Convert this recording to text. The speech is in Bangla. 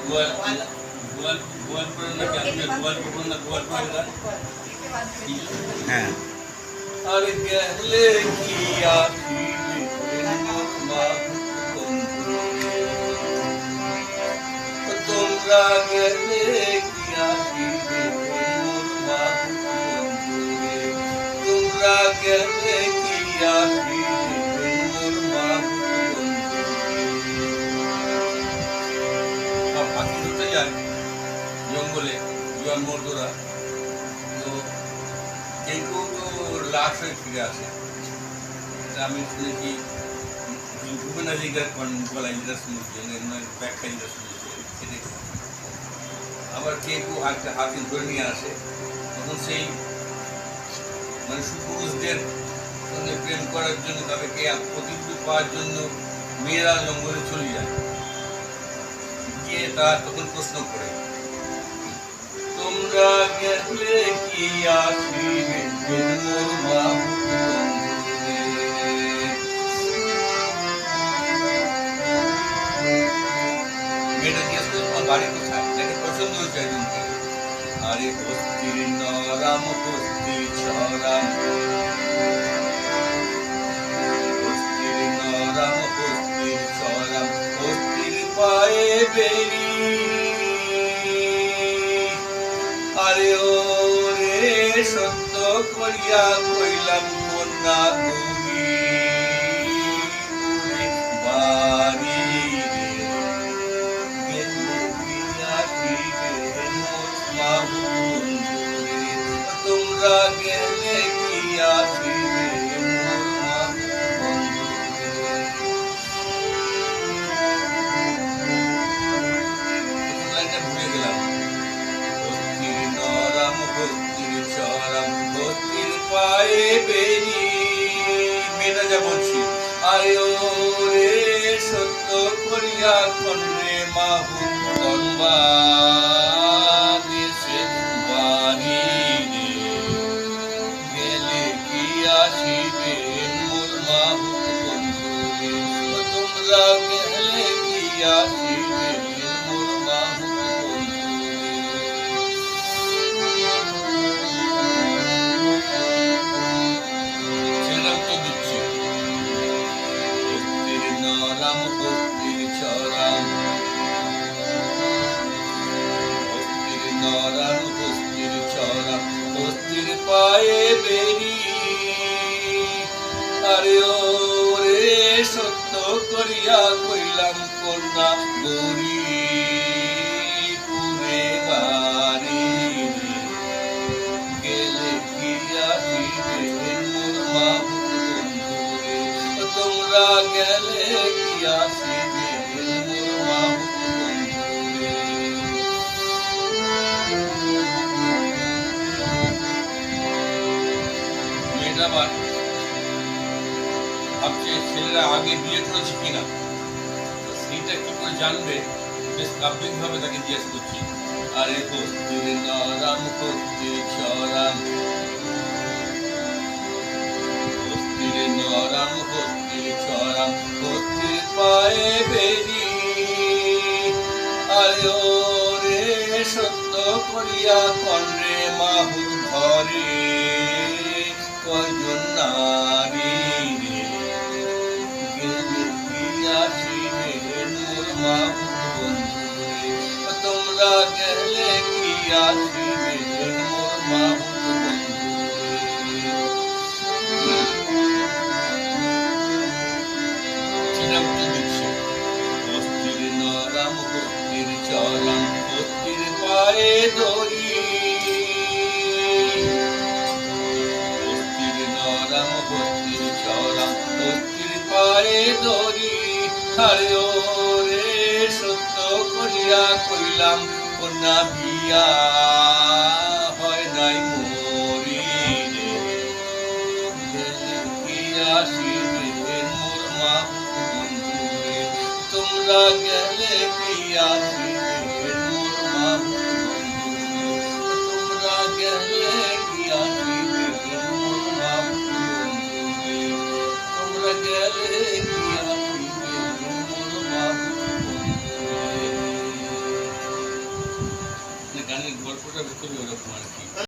গোয়াল গোয়াল গোয়ালপুরের নাকি আমি গোয়ালপুর না গোয়ালপুরের গান হ্যাঁ আর গেলে কি আসিবে মোর মা তোমরা গেলে কি আসিবে মোর মা তোমরা গেলে কি আসিবে মোর মা পাখি ধরতে যায় জঙ্গলে জোয়ান মর্দরা তো কেউ তো লাশ হয়ে ফিরে আসে আমি শুনেছি ভূপেন হাজরিকার গলায় যেটা শুনেছি ব্যাখ্যা যেটা শুনেছি সেটা আবার কেউ হাতে ধরে নিয়ে আসে তখন সেই মানে সুপুরুষদের সঙ্গে প্রেম করার জন্য তাদেরকে প্রতিরূপ পাওয়ার জন্য মেয়েরা জঙ্গলে চলে যায় গিয়ে তারা তখন প্রশ্ন করে তোমরা গেলে কি আসিবে মোর মা মেয়েটা জিজ্ঞেস করে তোমার বাড়ি কোথায় তাকে পছন্দ হয়েছে একজনকে আরে বস্তির নরাম বস্তির ছরাম বস্তির নরাম বস্তির ছরাম বস্তির পায়ে বেরি আরে ও রে সত্য করিয়া কইলাম কন্যা তুমি বাড়ি তোমরা গেলে কি আসিবে ভুলে গেলাম ভক্তির নরাম ভক্তির চরাম ভক্তির পায়ে বেরি মেয়েটা যা বলছি আরে ও রে সত্য করিয়া কন্যে মাহু কনবা দেশে বাড়ি গেলে কি আসিবে মোর মাহু বন্ধু তোমরা গেলে কি আসিবে মোর মাহু ছেলেটা উত্তর দিচ্ছে ভক্তির নরাম ভক্তির চরাম ভক্তির নরাম ভক্তির চরাম ভক্তির পায়ে বেরি আরে ও রে সত্য করিয়া কইলাম কন্যা গৌরী পুরে বাড়ি গেলে কি আসিবে মোর মা বন্ধুরে তোমরা গেলে কি আসিবে মোর মা বন্ধুরে মেয়েটা ভাবছে ছেলেরা আগে বিয়ে করেছে কিনা সেইটা কি করে জানবে বেশ কাব্যিকভাবে তাকে জিজ্ঞেস করছি আরে বস্তির নরাম বস্তির চরাম বস্তির নরাম বস্তির চরাম বস্তির পায়ে বেরি আরে ও রে সত্য করিয়া কন্যে মাহুর ঘরে কয়জন নারী তোমরা গেলে কি আসিবে মোর মা বস্তির নরাম বস্তির চরাম বস্তির পায়ে দড়ি বস্তির নরাম বস্তির চরাম বস্তির পায়ে দড়ি আরে ও রে সত্য করিয়া কইলাম কন্যা বিয়া হয় নাই মরি রে আসিবে মোর মা বন্ধুরে তোমরা গেলে কি আসিবে মোর মা বন্ধুরে তোমরা গেলে কি আসিবে মোর মা বন্ধুরে তোমরা গেলে কি আসিবে মোর মা বন্ধুরে গানের গল্পটা ভিতরে ওরকম আর কি।